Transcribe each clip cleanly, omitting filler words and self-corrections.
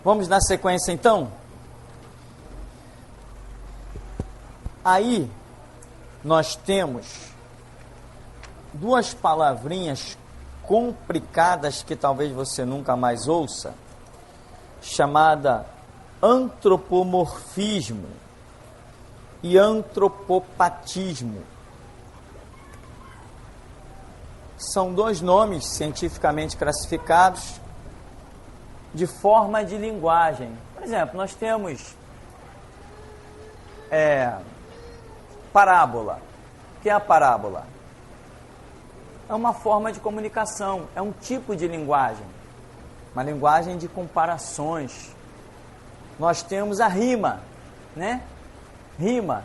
Vamos dar sequência então? Aí nós temos duas palavrinhas complicadas que talvez você nunca mais ouça, chamada antropomorfismo e antropopatismo. São dois nomes cientificamente classificados de forma de linguagem. Por exemplo, nós temos parábola. O que é a parábola? É uma forma de comunicação, é um tipo de linguagem, uma linguagem de comparações. Nós temos a rima, né? Rima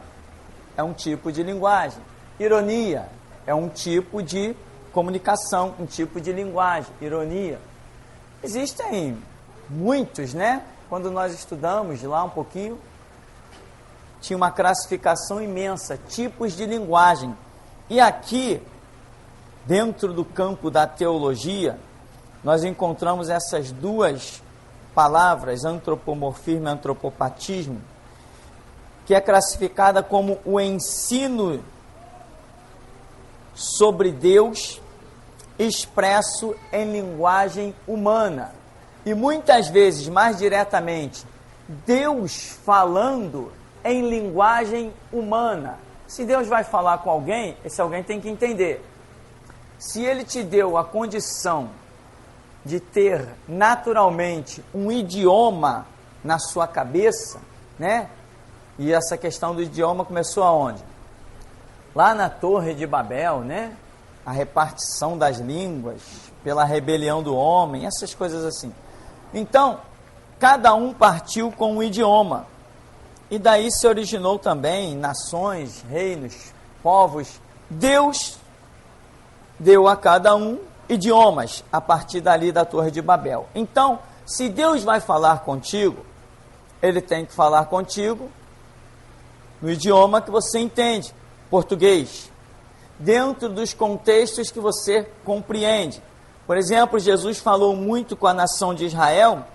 é um tipo de linguagem. Ironia é um tipo de comunicação, um tipo de linguagem. Ironia. Existem muitos, né? Quando nós estudamos lá um pouquinho, tinha uma classificação imensa, tipos de linguagem. E aqui, dentro do campo da teologia, nós encontramos essas duas palavras, antropomorfismo e antropopatismo, que é classificada como o ensino sobre Deus expresso em linguagem humana. E muitas vezes, mais diretamente, Deus falando em linguagem humana. Se Deus vai falar com alguém, esse alguém tem que entender. Se Ele te deu a condição de ter naturalmente um idioma na sua cabeça, né? E essa questão do idioma começou aonde? Lá na Torre de Babel, né? A repartição das línguas pela rebelião do homem, essas coisas assim. Então, cada um partiu com um idioma. E daí se originou também nações, reinos, povos. Deus deu a cada um idiomas a partir dali da Torre de Babel. Então, se Deus vai falar contigo, Ele tem que falar contigo no idioma que você entende, português, dentro dos contextos que você compreende. Por exemplo, Jesus falou muito com a nação de Israel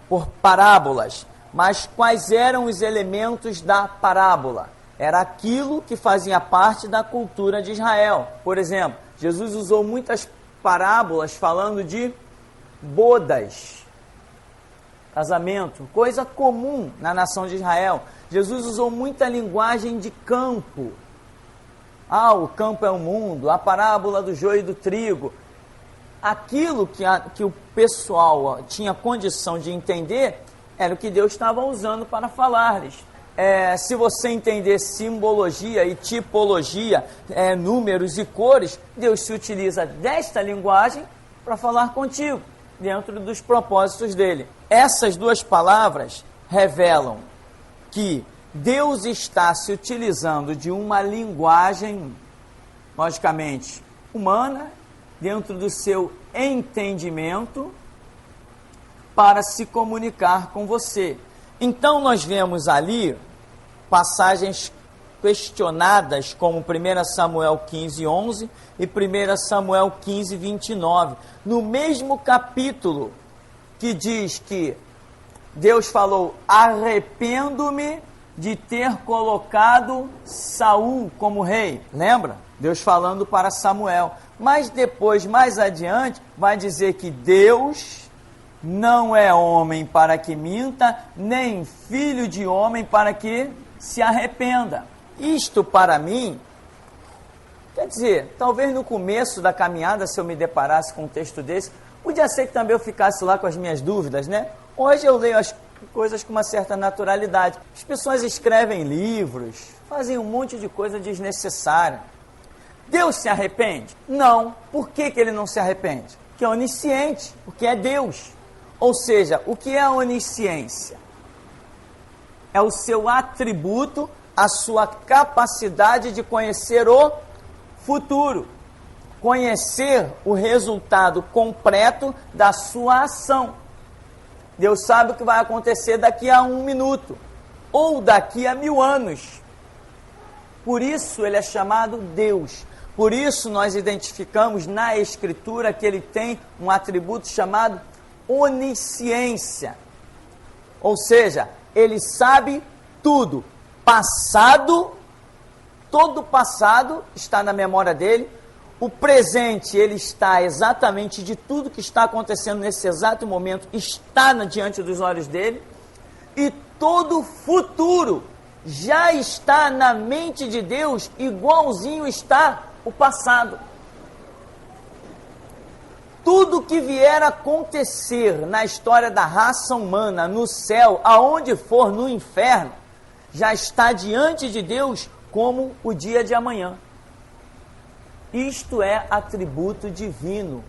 por parábolas. Mas quais eram os elementos da parábola? Era aquilo que fazia parte da cultura de Israel. Por exemplo, Jesus usou muitas parábolas falando de bodas, casamento, coisa comum na nação de Israel. Jesus usou muita linguagem de campo. O campo é o mundo, a parábola do joio e do trigo. Aquilo que o pessoal tinha condição de entender era o que Deus estava usando para falar-lhes. Se você entender simbologia e tipologia, números e cores, Deus se utiliza desta linguagem para falar contigo, dentro dos propósitos dele. Essas duas palavras revelam que Deus está se utilizando de uma linguagem, logicamente, humana, dentro do seu entendimento, para se comunicar com você. Então nós vemos ali passagens questionadas como 1 Samuel 15:11 e 1 Samuel 15:29. No mesmo capítulo que diz que Deus falou: arrependo-me de ter colocado Saul como rei. Lembra? Deus falando para Samuel. Mas depois, mais adiante, vai dizer que Deus não é homem para que minta, nem filho de homem para que se arrependa. Isto, para mim, quer dizer, talvez no começo da caminhada, se eu me deparasse com um texto desse, podia ser que também eu ficasse lá com as minhas dúvidas, né? Hoje eu leio as coisas com uma certa naturalidade. As pessoas escrevem livros, fazem um monte de coisa desnecessária. Deus se arrepende? Não. Por que Ele não se arrepende? Porque é onisciente, porque é Deus. Ou seja, o que é a onisciência? É o seu atributo, a sua capacidade de conhecer o futuro. Conhecer o resultado completo da sua ação. Deus sabe o que vai acontecer daqui a 1 minuto, ou daqui a 1000 anos. Por isso Ele é chamado Deus. Por isso nós identificamos na Escritura que Ele tem um atributo chamado onisciência. Ou seja, ele sabe tudo. Passado, todo o passado está na memória dele. O presente, ele está exatamente de tudo que está acontecendo nesse exato momento, está diante dos olhos dele. E todo o futuro já está na mente de Deus, igualzinho está o passado. Tudo que vier a acontecer na história da raça humana, no céu, aonde for, no inferno, já está diante de Deus como o dia de amanhã. Isto é atributo divino.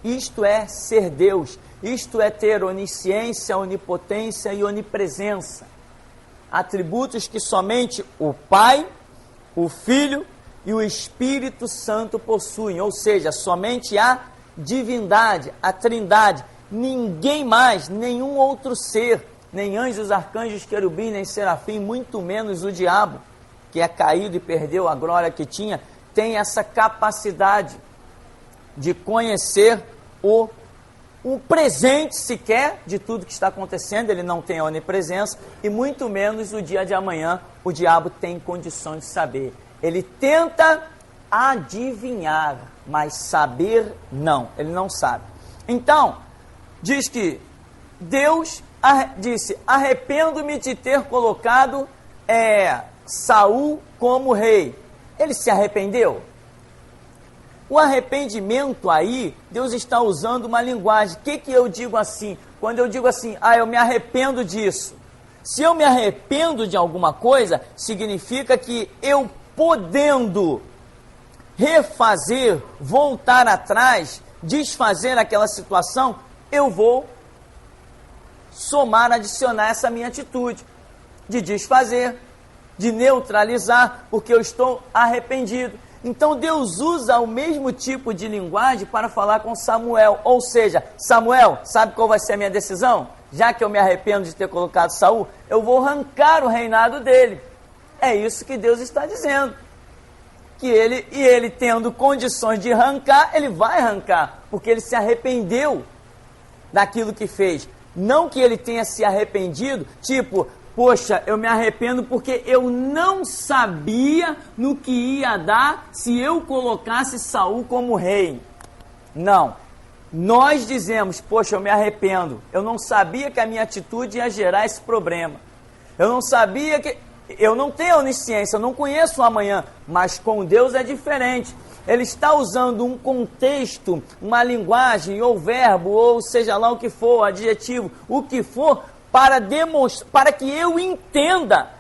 Isto é ser Deus. Isto é ter onisciência, onipotência e onipresença. Atributos que somente o Pai, o Filho e o Espírito Santo possuem. Ou seja, somente a divindade, a trindade. Ninguém mais, nenhum outro ser, nem anjos, arcanjos, querubim, nem serafim, muito menos o diabo, que é caído e perdeu a glória que tinha, tem essa capacidade de conhecer o presente sequer de tudo que está acontecendo. Ele não tem a onipresença e muito menos o dia de amanhã o diabo tem condição de saber. Ele tenta adivinhar, mas saber não, ele não sabe. Então, diz que Deus disse, arrependo-me de ter colocado Saul como rei. Ele se arrependeu? O arrependimento aí, Deus está usando uma linguagem. O que eu digo assim? Quando eu digo assim, eu me arrependo disso. Se eu me arrependo de alguma coisa, significa que eu podendo refazer, voltar atrás, desfazer aquela situação, eu vou somar, adicionar essa minha atitude de desfazer, de neutralizar, porque eu estou arrependido. Então Deus usa o mesmo tipo de linguagem para falar com Samuel. Ou seja, Samuel, sabe qual vai ser a minha decisão? Já que eu me arrependo de ter colocado Saul, eu vou arrancar o reinado dele. É isso que Deus está dizendo. Que ele tendo condições de arrancar, ele vai arrancar, porque ele se arrependeu daquilo que fez. Não que ele tenha se arrependido, tipo, poxa, eu me arrependo porque eu não sabia no que ia dar se eu colocasse Saul como rei. Não. Nós dizemos, poxa, eu me arrependo. Eu não sabia que a minha atitude ia gerar esse problema. Eu não sabia que... Eu não tenho onisciência, eu não conheço o amanhã, mas com Deus é diferente. Ele está usando um contexto, uma linguagem, ou verbo, ou seja lá o que for, adjetivo, o que for, para demonstrar, para que eu entenda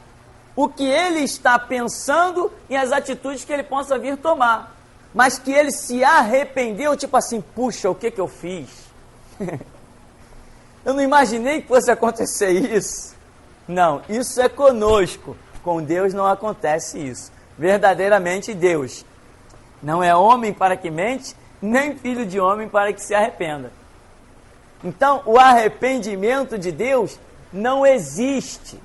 o que ele está pensando e as atitudes que ele possa vir tomar. Mas que ele se arrependeu, tipo assim, puxa, o que eu fiz? Eu não imaginei que fosse acontecer isso. Não, isso é conosco. Com Deus não acontece isso. Verdadeiramente Deus não é homem para que mente, nem filho de homem para que se arrependa. Então, o arrependimento de Deus não existe.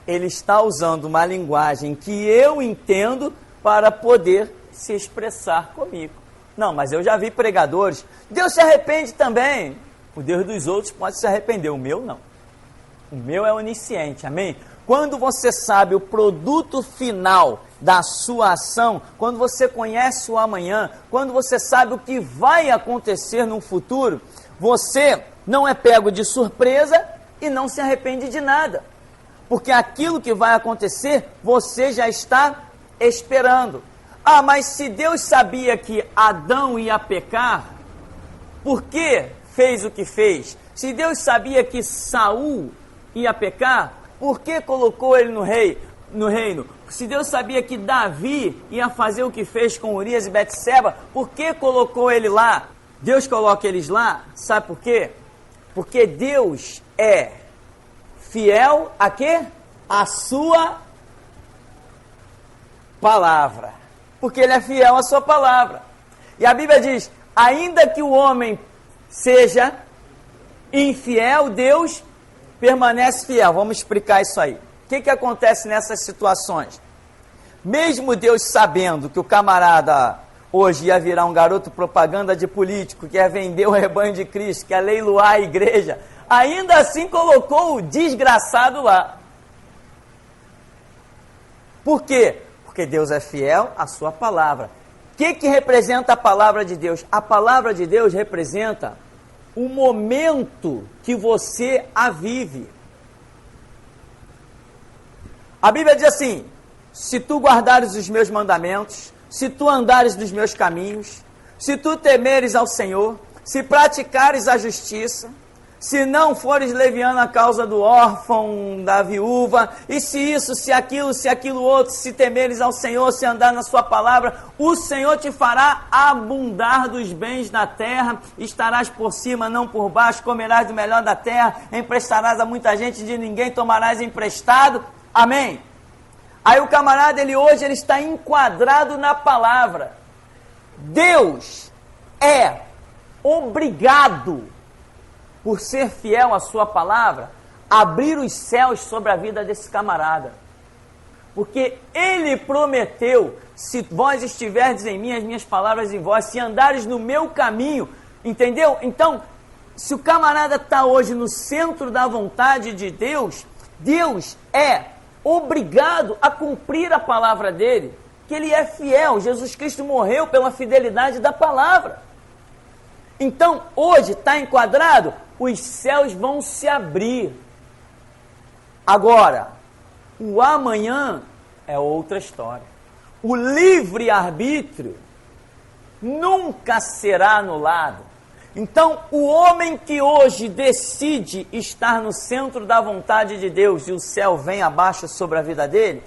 Ele está usando uma linguagem que eu entendo para poder se expressar comigo. Não, mas eu já vi pregadores. Deus se arrepende também. O Deus dos outros pode se arrepender, o meu não. O meu é onisciente, amém? Quando você sabe o produto final da sua ação, quando você conhece o amanhã, quando você sabe o que vai acontecer no futuro, você não é pego de surpresa e não se arrepende de nada. Porque aquilo que vai acontecer, você já está esperando. Ah, mas se Deus sabia que Adão ia pecar, por que fez o que fez? Se Deus sabia que Saul ia pecar, por que colocou ele no reino? Se Deus sabia que Davi ia fazer o que fez com Urias e Betseba, por que colocou ele lá? Deus coloca eles lá, sabe por quê? Porque Deus é fiel a quê? A sua palavra. Porque ele é fiel à sua palavra. E a Bíblia diz, ainda que o homem seja infiel, Deus permanece fiel. Vamos explicar isso aí. O que acontece nessas situações? Mesmo Deus sabendo que o camarada hoje ia virar um garoto propaganda de político, que ia vender o rebanho de Cristo, que ia leiloar a igreja, ainda assim colocou o desgraçado lá. Por quê? Porque Deus é fiel à sua palavra. O que representa a palavra de Deus? A palavra de Deus representa o momento que você a vive. A Bíblia diz assim: se tu guardares os meus mandamentos, se tu andares nos meus caminhos, se tu temeres ao Senhor, se praticares a justiça, se não fores leviano à causa do órfão, da viúva, e se isso, se aquilo outro, se temeres ao Senhor, se andar na sua palavra, o Senhor te fará abundar dos bens da terra, estarás por cima, não por baixo, comerás do melhor da terra, emprestarás a muita gente, de ninguém tomarás emprestado. Amém? Aí o camarada, hoje está enquadrado na palavra. Deus é obrigado, por ser fiel à sua palavra, abrir os céus sobre a vida desse camarada. Porque ele prometeu: se vós estiverdes em mim, as minhas palavras em vós, se andares no meu caminho, entendeu? Então, se o camarada está hoje no centro da vontade de Deus, Deus é obrigado a cumprir a palavra dele, que ele é fiel. Jesus Cristo morreu pela fidelidade da palavra. Então, hoje está enquadrado, os céus vão se abrir. Agora, o amanhã é outra história. O livre-arbítrio nunca será anulado. Então, o homem que hoje decide estar no centro da vontade de Deus e o céu vem abaixo sobre a vida dele,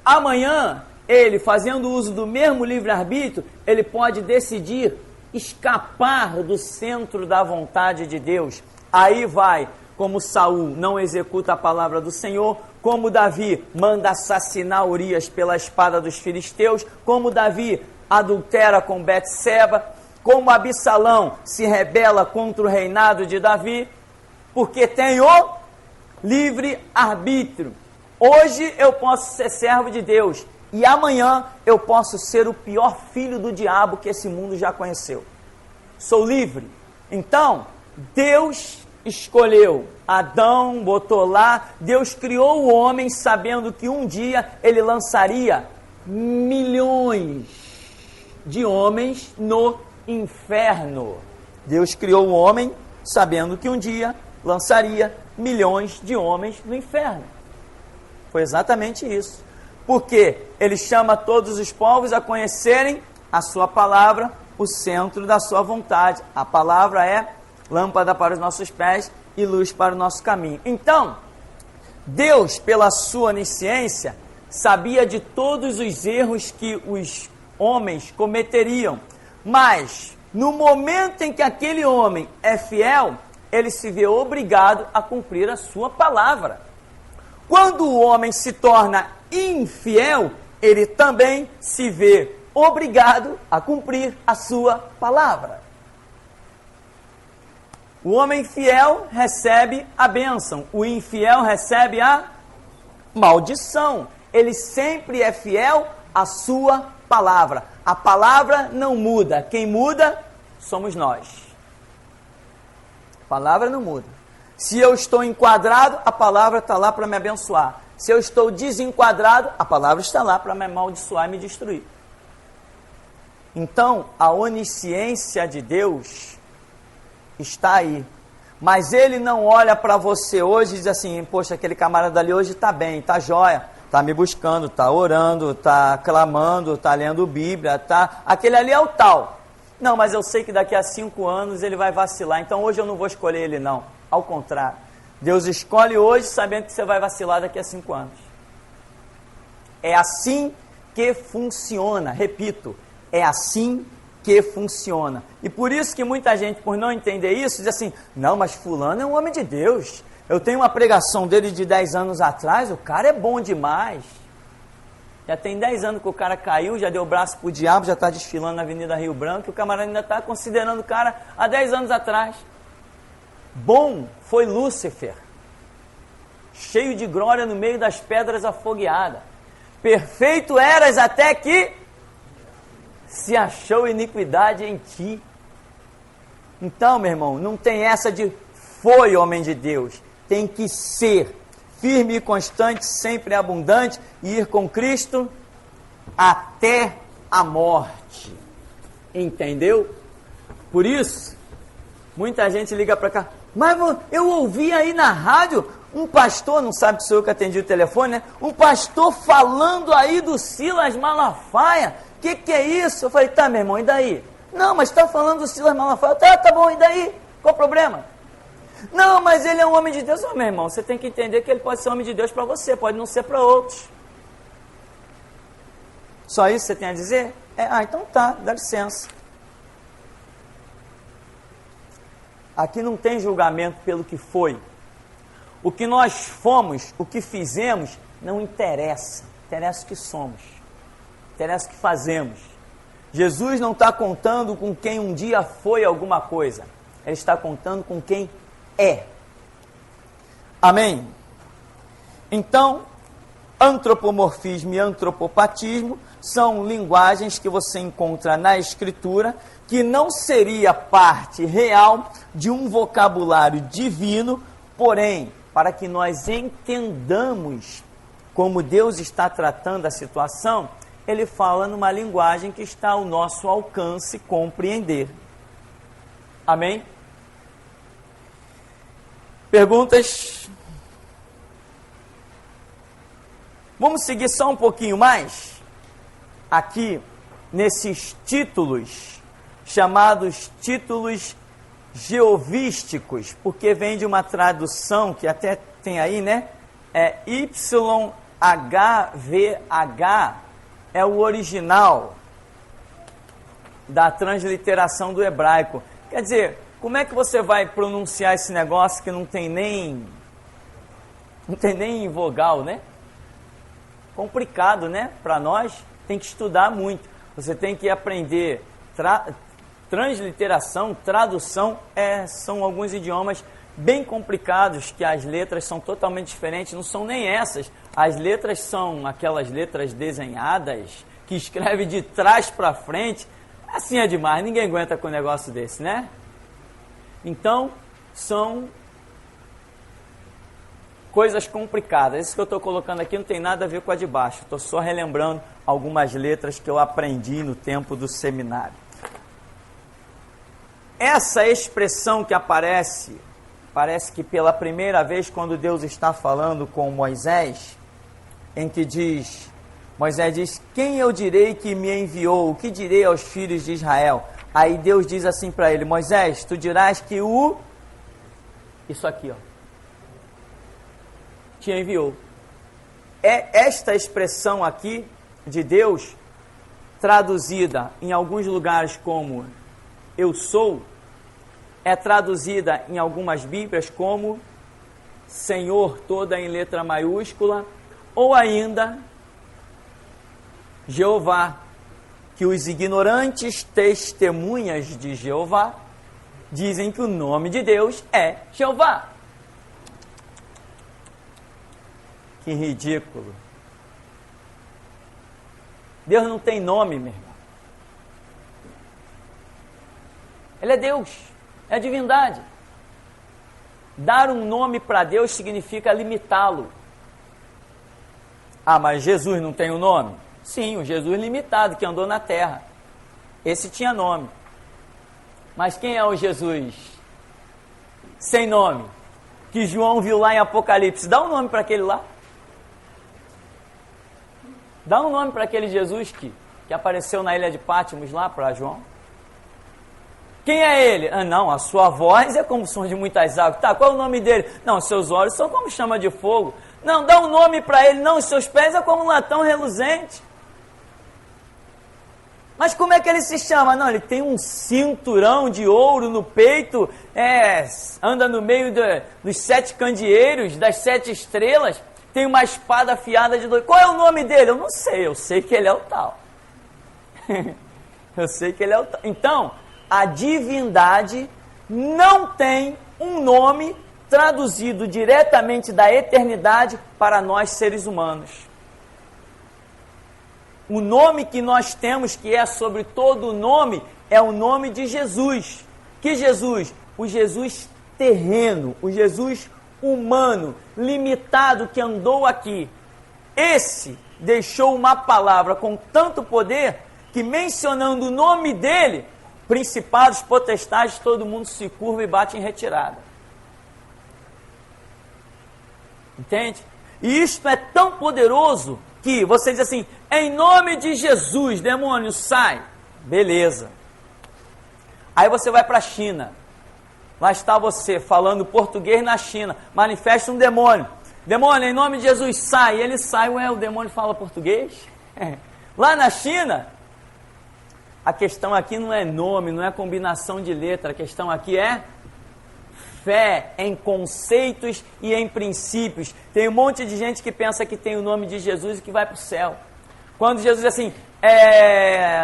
amanhã, ele, fazendo uso do mesmo livre-arbítrio, ele pode decidir escapar do centro da vontade de Deus. Aí vai, como Saul não executa a palavra do Senhor, como Davi manda assassinar Urias pela espada dos filisteus, como Davi adultera com Betseba, como Absalão se rebela contra o reinado de Davi, porque tem o livre-arbítrio. Hoje eu posso ser servo de Deus, e amanhã eu posso ser o pior filho do diabo que esse mundo já conheceu. Sou livre. Então, Deus escolheu Adão, botou lá, Deus criou o homem sabendo que um dia ele lançaria milhões de homens no inferno. Deus criou o homem sabendo que um dia lançaria milhões de homens no inferno. Foi exatamente isso. Porque ele chama todos os povos a conhecerem a sua palavra, o centro da sua vontade. A palavra é lâmpada para os nossos pés e luz para o nosso caminho. Então, Deus, pela sua onisciência, sabia de todos os erros que os homens cometeriam. Mas, no momento em que aquele homem é fiel, ele se vê obrigado a cumprir a sua palavra. Quando o homem se torna infiel, ele também se vê obrigado a cumprir a sua palavra. O homem fiel recebe a bênção, o infiel recebe a maldição. Ele sempre é fiel à sua palavra. A palavra não muda, quem muda somos nós. A palavra não muda. Se eu estou enquadrado, a palavra está lá para me abençoar. Se eu estou desenquadrado, a palavra está lá para me amaldiçoar e me destruir. Então, a onisciência de Deus está aí. Mas ele não olha para você hoje e diz assim: poxa, aquele camarada ali hoje está bem, está jóia, está me buscando, está orando, está clamando, está lendo Bíblia, tá... aquele ali é o tal. Não, mas eu sei que daqui a 5 anos ele vai vacilar, então hoje eu não vou escolher ele não. Ao contrário, Deus escolhe hoje sabendo que você vai vacilar daqui a 5 anos. É assim que funciona, repito, é assim que funciona. E por isso que muita gente, por não entender isso, diz assim: não, mas fulano é um homem de Deus. Eu tenho uma pregação dele de 10 anos atrás, o cara é bom demais. Já tem 10 anos que o cara caiu, já deu o braço pro diabo, já está desfilando na Avenida Rio Branco, e o camarada ainda está considerando o cara há 10 anos atrás. Bom foi Lúcifer, cheio de glória no meio das pedras afogueadas. Perfeito eras até que se achou iniquidade em ti. Então, meu irmão, não tem essa de foi homem de Deus, tem que ser firme e constante, sempre abundante, e ir com Cristo até a morte. Entendeu? Por isso, muita gente liga para cá, mas eu ouvi aí na rádio um pastor, não sabe que sou eu que atendi o telefone, né? Um pastor falando aí do Silas Malafaia. Que é isso? Eu falei, tá, meu irmão, e daí? Não, mas está falando do Silas Malafaia. Tá bom, e daí? Qual o problema? Não, mas ele é um homem de Deus. Meu irmão, você tem que entender que ele pode ser homem de Deus para você, pode não ser para outros. Só isso você tem a dizer? Então tá, dá licença. Aqui não tem julgamento pelo que foi. O que nós fomos, o que fizemos, não interessa. Interessa o que somos. Interessa o que fazemos. Jesus não está contando com quem um dia foi alguma coisa. Ele está contando com quem é. Amém? Então, antropomorfismo e antropopatismo são linguagens que você encontra na Escritura, que não seria parte real de um vocabulário divino, porém, para que nós entendamos como Deus está tratando a situação, ele fala numa linguagem que está ao nosso alcance compreender. Amém? Perguntas? Vamos seguir só um pouquinho mais aqui nesses títulos, chamados títulos geovísticos, porque vem de uma tradução que até tem aí, né? YHVH é o original da transliteração do hebraico. Quer dizer, como é que você vai pronunciar esse negócio que não tem nem vogal, né? Complicado, né? Para nós, tem que estudar muito. Você tem que aprender transliteração, tradução, são alguns idiomas bem complicados, que as letras são totalmente diferentes, não são nem essas. As letras são aquelas letras desenhadas, que escreve de trás para frente. Assim é demais, ninguém aguenta com um negócio desse, né? Então, são coisas complicadas. Isso que eu estou colocando aqui não tem nada a ver com a de baixo. Estou só relembrando algumas letras que eu aprendi no tempo do seminário. Essa expressão que aparece, parece que pela primeira vez quando Deus está falando com Moisés, em que Moisés diz, quem eu direi que me enviou? O que direi aos filhos de Israel? Aí Deus diz assim para ele, Moisés, tu dirás que isso aqui, ó, te enviou. Esta expressão aqui de Deus, traduzida em alguns lugares como eu sou, é traduzida em algumas Bíblias como Senhor, toda em letra maiúscula, ou ainda Jeová, que os ignorantes testemunhas de Jeová dizem que o nome de Deus é Jeová. Que ridículo. Deus não tem nome, meu irmão. Ele é Deus, é a divindade. Dar um nome para Deus significa limitá-lo. Ah, mas Jesus não tem um nome? Sim, o Jesus limitado que andou na terra. Esse tinha nome. Mas quem é o Jesus sem nome? Que João viu lá em Apocalipse. Dá um nome para aquele lá. Dá um nome para aquele Jesus que apareceu na ilha de Pátimos lá para João. Quem é ele? Ah, não, a sua voz é como o som de muitas águas. Tá, qual é o nome dele? Não, seus olhos são como chama de fogo. Não, dá um nome para ele. Não, os seus pés é como um latão reluzente. Mas como é que ele se chama? Não, ele tem um cinturão de ouro no peito, anda no meio dos 7 candeeiros, das 7 estrelas, tem uma espada afiada de 2. Qual é o nome dele? Eu não sei, eu sei que ele é o tal. Eu sei que ele é o tal. Então, a divindade não tem um nome traduzido diretamente da eternidade para nós seres humanos. O nome que nós temos, que é sobre todo o nome, é o nome de Jesus. Que Jesus? O Jesus terreno, o Jesus humano, limitado, que andou aqui, esse deixou uma palavra com tanto poder que, mencionando o nome dele, principados, potestades, todo mundo se curva e bate em retirada. Entende? E isto é tão poderoso que você diz assim, em nome de Jesus, demônio, sai. Beleza. Aí você vai para a China. Lá está você falando português na China. Manifesta um demônio. Demônio, em nome de Jesus, sai. Ele sai. Ué, o demônio fala português? Lá na China, a questão aqui não é nome, não é combinação de letra. A questão aqui é fé em conceitos e em princípios. Tem um monte de gente que pensa que tem o nome de Jesus e que vai para o céu. Quando Jesus diz assim,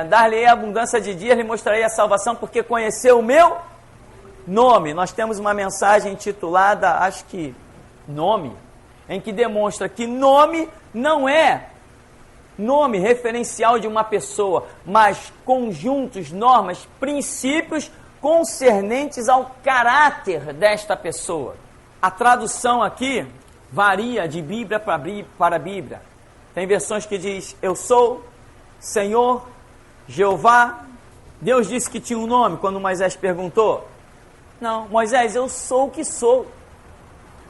dar-lhe a abundância de dias, lhe mostrarei a salvação, porque conheceu o meu nome. Nós temos uma mensagem intitulada, acho que nome, em que demonstra que nome não é nome referencial de uma pessoa, mas conjuntos, normas, princípios concernentes ao caráter desta pessoa. A tradução aqui varia de Bíblia para Bíblia. Tem versões que diz, eu sou, Senhor, Jeová. Deus disse que tinha um nome quando Moisés perguntou. Não, Moisés, eu sou o que sou.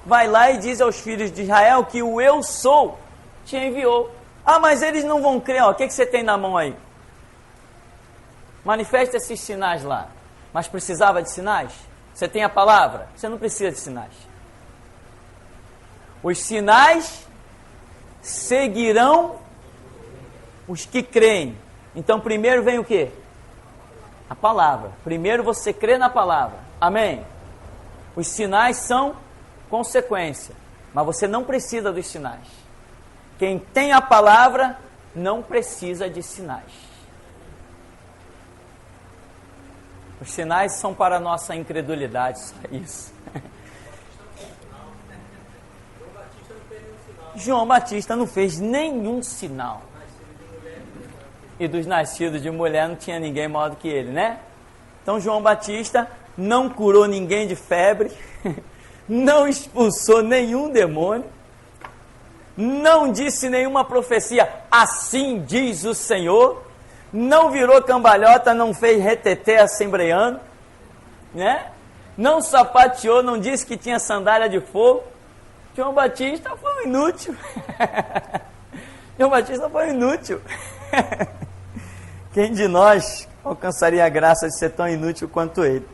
Vai lá e diz aos filhos de Israel que o eu sou te enviou. Ah, mas eles não vão crer, ó. O que você tem na mão aí? Manifesta esses sinais lá. Mas precisava de sinais? Você tem a palavra? Você não precisa de sinais. Os sinais seguirão os que creem. Então primeiro vem o quê? A palavra. Primeiro você crê na palavra. Amém? Os sinais são consequência, mas você não precisa dos sinais. Quem tem a palavra não precisa de sinais. Os sinais são para a nossa incredulidade, só isso. João Batista não fez nenhum sinal. E dos nascidos de mulher não tinha ninguém maior do que ele, né? Então João Batista não curou ninguém de febre, não expulsou nenhum demônio, não disse nenhuma profecia, assim diz o Senhor, não virou cambalhota, não fez reteté assembleano, né? Não sapateou, não disse que tinha sandália de fogo. João Batista foi um inútil. João Batista foi um inútil. Quem de nós alcançaria a graça de ser tão inútil quanto ele?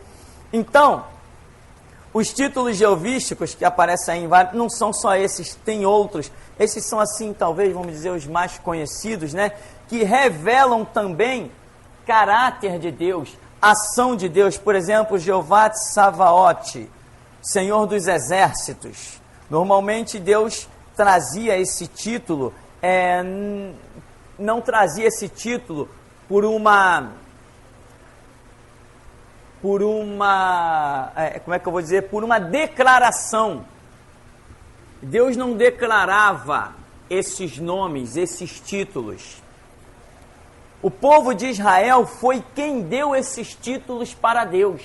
Então, os títulos jeovísticos que aparecem aí em vários, não são só esses, tem outros. Esses são assim, talvez, vamos dizer, os mais conhecidos, né? Que revelam também caráter de Deus, ação de Deus. Por exemplo, Jeová Tsavaote, Senhor dos Exércitos. Normalmente Deus trazia esse título, não trazia esse título por uma declaração. Deus não declarava esses nomes, esses títulos. O povo de Israel foi quem deu esses títulos para Deus.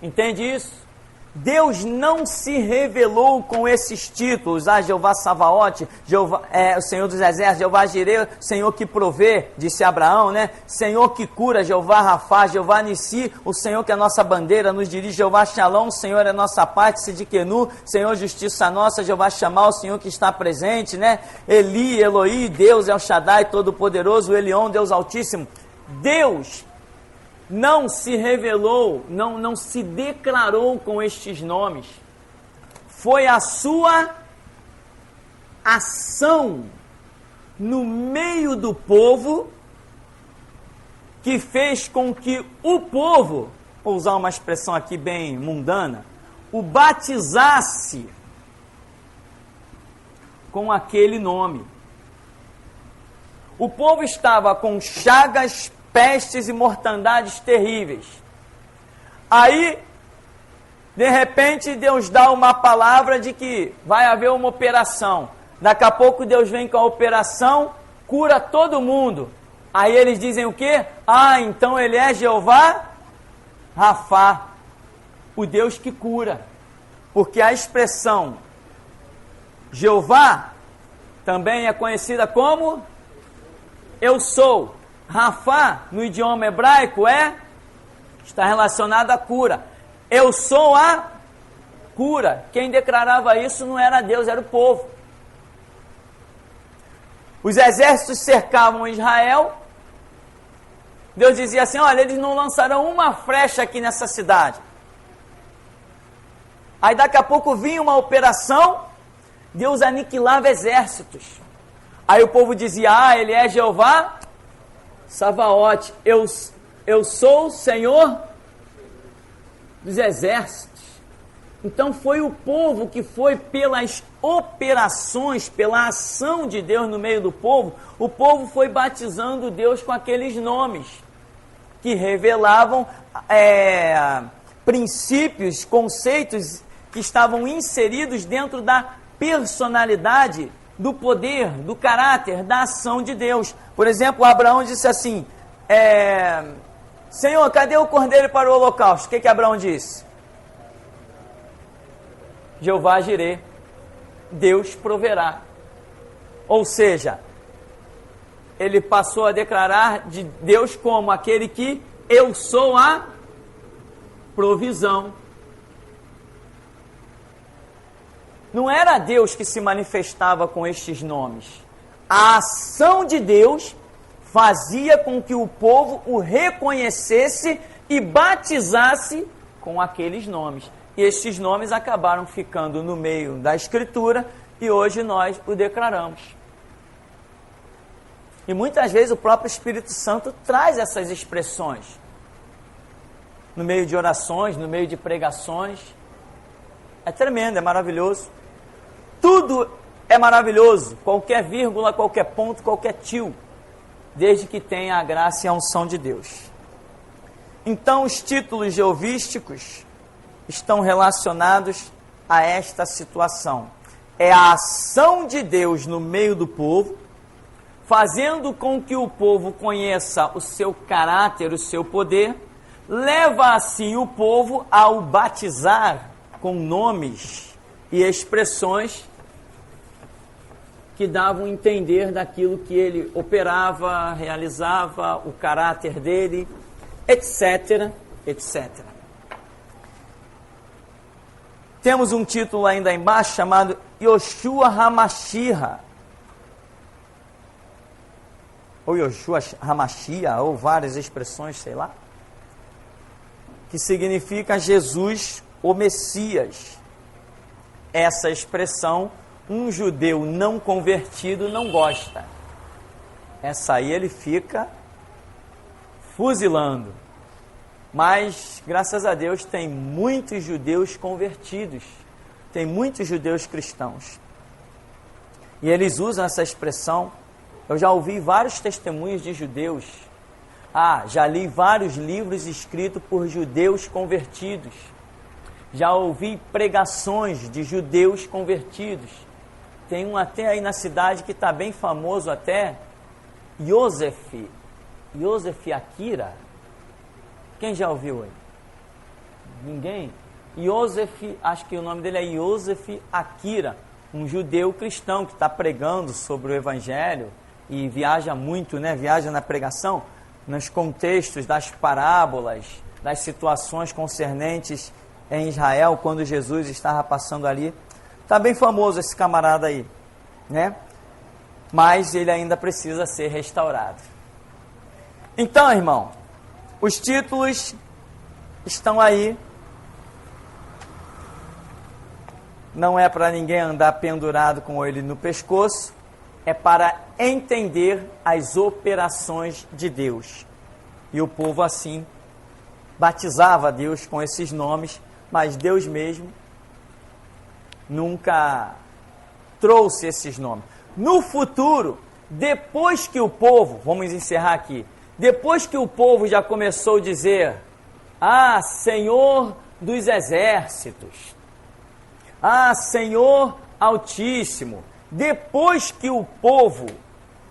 Entende isso? Deus não se revelou com esses títulos, Jeová Savaote, o Senhor dos Exércitos, Jeová Jireh, Senhor que provê, disse Abraão, né? Senhor que cura, Jeová Rafá, Jeová Nissi, o Senhor que é a nossa bandeira, nos dirige, Jeová Shalom, o Senhor é a nossa parte, Sidikenu, Senhor justiça nossa, Jeová Shammah, o Senhor que está presente, né? Eli, Eloí, Deus é o Shaddai, Todo-Poderoso, Elion, Deus Altíssimo. Deus não se revelou, não se declarou com estes nomes. Foi a sua ação no meio do povo que fez com que o povo, vou usar uma expressão aqui bem mundana, o batizasse com aquele nome. O povo estava com chagas, pestes e mortandades terríveis. Aí, de repente, Deus dá uma palavra de que vai haver uma operação. Daqui a pouco Deus vem com a operação, cura todo mundo. Aí eles dizem o quê? Então ele é Jeová Rafá, o Deus que cura. Porque a expressão Jeová também é conhecida como eu sou. Rafá, no idioma hebraico, está relacionado à cura. Eu sou a cura. Quem declarava isso não era Deus, era o povo. Os exércitos cercavam Israel. Deus dizia assim, olha, eles não lançarão uma flecha aqui nessa cidade. Aí daqui a pouco vinha uma operação, Deus aniquilava exércitos. Aí o povo dizia, ele é Jeová Savaote, eu sou o Senhor dos exércitos. Então foi o povo que foi pelas operações, pela ação de Deus no meio do povo, o povo foi batizando Deus com aqueles nomes que revelavam princípios, conceitos que estavam inseridos dentro da personalidade, do poder, do caráter, da ação de Deus. Por exemplo, Abraão disse assim, Senhor, cadê o cordeiro para o holocausto? O que Abraão disse? Jeová Jirê, Deus proverá. Ou seja, ele passou a declarar de Deus como aquele que eu sou a provisão. Não era Deus que se manifestava com estes nomes. A ação de Deus fazia com que o povo o reconhecesse e batizasse com aqueles nomes. E estes nomes acabaram ficando no meio da Escritura e hoje nós o declaramos. E muitas vezes o próprio Espírito Santo traz essas expressões no meio de orações, no meio de pregações. É tremendo, é maravilhoso. Tudo é maravilhoso, qualquer vírgula, qualquer ponto, qualquer tio, desde que tenha a graça e a unção de Deus. Então, os títulos jeovísticos estão relacionados a esta situação. É a ação de Deus no meio do povo, fazendo com que o povo conheça o seu caráter, o seu poder, leva assim o povo ao batizar com nomes e expressões que davam a entender daquilo que ele operava, realizava, o caráter dele, etc, etc. Temos um título ainda embaixo chamado Yoshua HaMashiach, ou Yoshua HaMashiach, ou várias expressões, sei lá, que significa Jesus, o Messias. Essa expressão, um judeu não convertido não gosta. Essa aí ele fica fuzilando. Mas, graças a Deus, tem muitos judeus convertidos. Tem muitos judeus cristãos. E eles usam essa expressão. Eu já ouvi vários testemunhos de judeus. Já li vários livros escritos por judeus convertidos. Já ouvi pregações de judeus convertidos. Tem um até aí na cidade que está bem famoso até, Yosef Akira. Quem já ouviu aí? Ninguém? Yosef, acho que o nome dele é Yosef Akira, um judeu cristão que está pregando sobre o Evangelho e viaja muito, né? Viaja na pregação, nos contextos das parábolas, das situações concernentes em Israel, quando Jesus estava passando ali. Está bem famoso esse camarada aí, né? Mas ele ainda precisa ser restaurado. Então, irmão, os títulos estão aí. Não é para ninguém andar pendurado com ele no pescoço. É para entender as operações de Deus. E o povo assim batizava Deus com esses nomes, mas Deus mesmo nunca trouxe esses nomes. No futuro, depois que o povo, vamos encerrar aqui, depois que o povo já começou a dizer, Senhor dos exércitos, Senhor Altíssimo, depois que o povo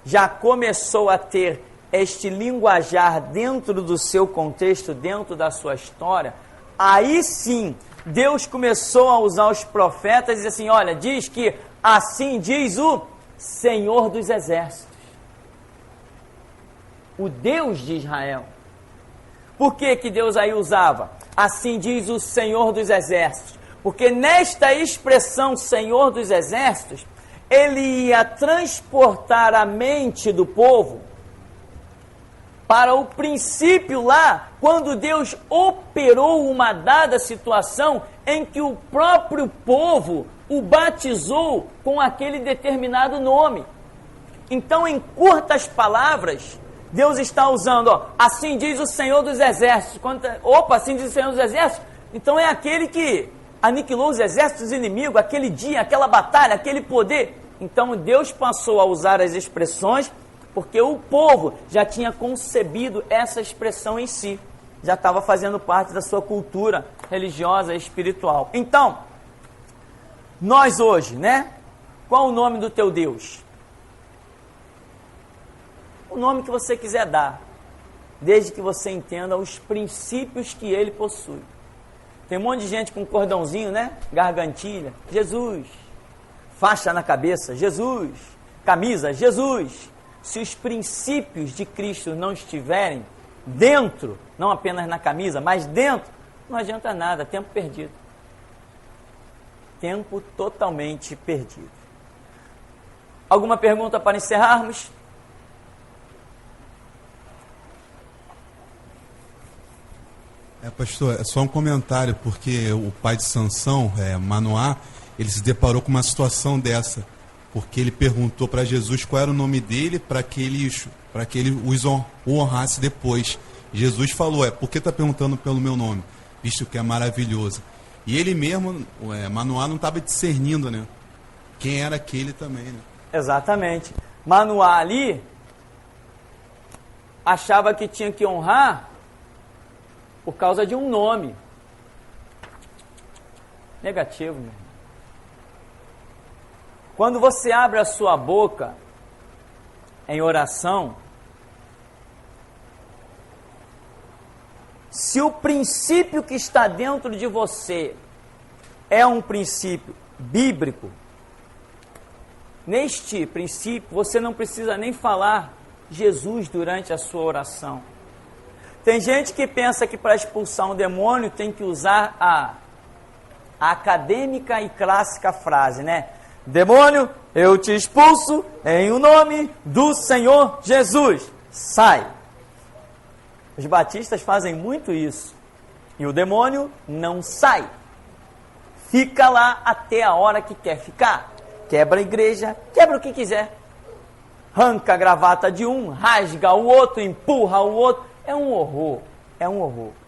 já começou a ter este linguajar dentro do seu contexto, dentro da sua história, Aí sim, Deus começou a usar os profetas e dizer assim, olha, diz que assim diz o Senhor dos Exércitos, o Deus de Israel. Por que que Deus aí usava? Assim diz o Senhor dos Exércitos. Porque nesta expressão Senhor dos Exércitos, ele ia transportar a mente do povo para o princípio lá, quando Deus operou uma dada situação em que o próprio povo o batizou com aquele determinado nome. Então, em curtas palavras, Deus está usando, ó, assim diz o Senhor dos Exércitos. Assim diz o Senhor dos Exércitos. Então é aquele que aniquilou os exércitos inimigos, aquele dia, aquela batalha, aquele poder. Então Deus passou a usar as expressões, porque o povo já tinha concebido essa expressão em si. Já estava fazendo parte da sua cultura religiosa e espiritual. Então, nós hoje, né? Qual o nome do teu Deus? O nome que você quiser dar, desde que você entenda os princípios que ele possui. Tem um monte de gente com cordãozinho, né? Gargantilha, Jesus. Faixa na cabeça, Jesus. Camisa, Jesus. Se os princípios de Cristo não estiverem dentro, não apenas na camisa, mas dentro, não adianta nada, tempo perdido. Tempo totalmente perdido. Alguma pergunta para encerrarmos? Pastor, é só um comentário, porque o pai de Sansão, Manoá, ele se deparou com uma situação dessa, porque ele perguntou para Jesus qual era o nome dele para que ele o honrasse depois. Jesus falou, por que está perguntando pelo meu nome, visto que é maravilhoso? E ele mesmo, Manoá, não estava discernindo, né? Quem era aquele também, né? Exatamente. Manoá ali achava que tinha que honrar por causa de um nome. Negativo, meu irmão. Quando você abre a sua boca em oração, se o princípio que está dentro de você é um princípio bíblico, neste princípio você não precisa nem falar Jesus durante a sua oração. Tem gente que pensa que para expulsar um demônio tem que usar a acadêmica e clássica frase, né? Demônio, eu te expulso em o nome do Senhor Jesus. Sai. Os batistas fazem muito isso. E o demônio não sai. Fica lá até a hora que quer ficar. Quebra a igreja, quebra o que quiser. Arranca a gravata de um, rasga o outro, empurra o outro. É um horror,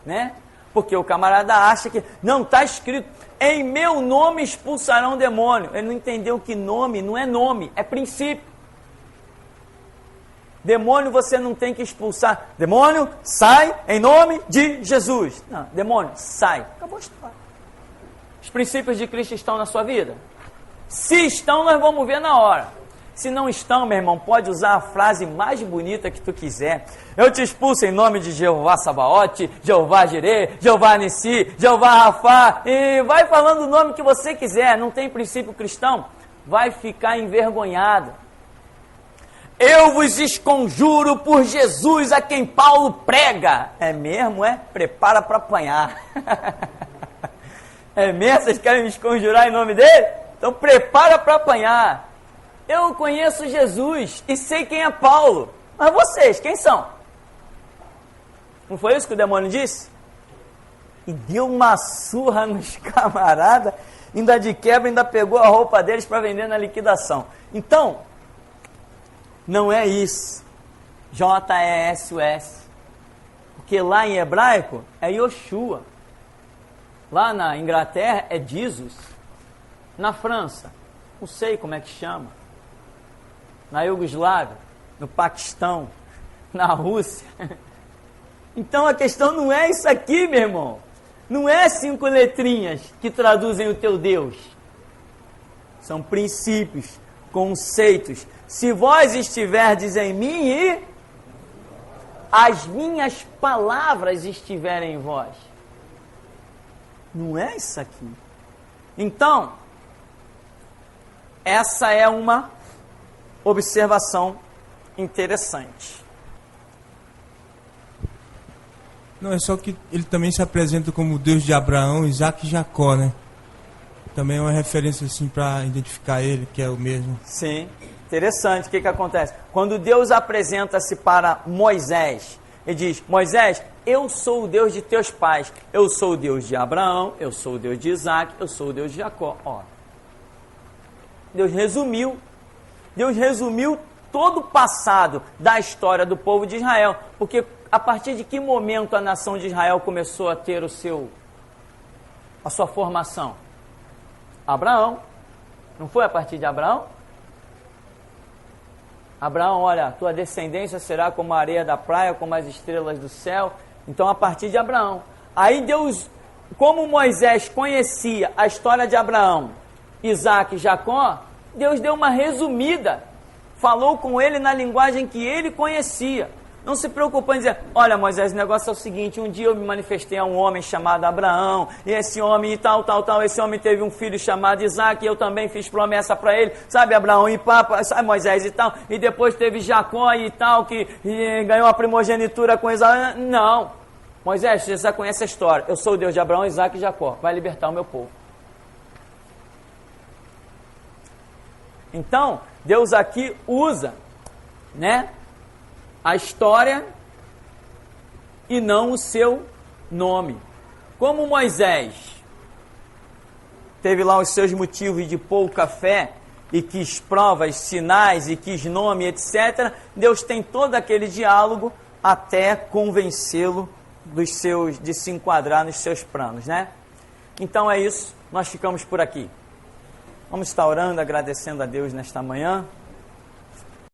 né? Porque o camarada acha que, não, está escrito, em meu nome expulsarão o demônio. Ele não entendeu que nome não é nome, é princípio. Demônio você não tem que expulsar. Demônio, sai em nome de Jesus. Não, demônio, sai. Acabou a história. Os princípios de Cristo estão na sua vida? Se estão, nós vamos ver na hora. Se não estão, meu irmão, pode usar a frase mais bonita que tu quiser. Eu te expulso em nome de Jeová Sabaote, Jeová Jirê, Jeová Nissi, Jeová Rafá. E vai falando o nome que você quiser. Não tem princípio cristão? Vai ficar envergonhado. Eu vos esconjuro por Jesus a quem Paulo prega. É mesmo, é? Prepara para apanhar. É mesmo? Vocês querem me esconjurar em nome dele? Então prepara para apanhar. Eu conheço Jesus e sei quem é Paulo. Mas vocês, quem são? Não foi isso que o demônio disse? E deu uma surra nos camaradas, ainda de quebra, ainda pegou a roupa deles para vender na liquidação. Então, não é isso. J-E-S-U-S. Porque lá em hebraico é Yoshua. Lá na Inglaterra é Jesus. Na França, não sei como é que chama. Na Iugoslávia, no Paquistão, na Rússia. Então a questão não é isso aqui, meu irmão. Não é 5 letrinhas que traduzem o teu Deus. São princípios, conceitos. Se vós estiverdes em mim e as minhas palavras estiverem em vós. Não é isso aqui. Então, essa é uma observação interessante. Não, é só que ele também se apresenta como Deus de Abraão, Isaac e Jacó, né? Também é uma referência assim para identificar ele, que é o mesmo. Sim, interessante. O que acontece? Quando Deus apresenta-se para Moisés, ele diz: Moisés, eu sou o Deus de teus pais, eu sou o Deus de Abraão, eu sou o Deus de Isaac, eu sou o Deus de Jacó. Ó, Deus resumiu todo o passado da história do povo de Israel, porque a partir de que momento a nação de Israel começou a ter a sua formação? Abraão. Não foi a partir de Abraão? Abraão, olha, tua descendência será como a areia da praia, como as estrelas do céu. Então, a partir de Abraão. Aí Deus, como Moisés conhecia a história de Abraão, Isaac e Jacó, Deus deu uma resumida, falou com ele na linguagem que ele conhecia. Não se preocupe em dizer: olha, Moisés, o negócio é o seguinte, um dia eu me manifestei a um homem chamado Abraão, e esse homem e tal, esse homem teve um filho chamado Isaac, e eu também fiz promessa para ele, sabe, Abraão e papa, sabe, Moisés e tal, e depois teve Jacó e tal, que ganhou a primogenitura com Isaú. Não, Moisés, você já conhece a história, eu sou o Deus de Abraão, Isaac e Jacó, vai libertar o meu povo. Então, Deus aqui usa, né, a história e não o seu nome. Como Moisés teve lá os seus motivos de pouca fé e quis provas, sinais e quis nome, etc., Deus tem todo aquele diálogo até convencê-lo de se enquadrar nos seus planos, né? Então é isso, nós ficamos por aqui. Vamos estar orando, agradecendo a Deus nesta manhã.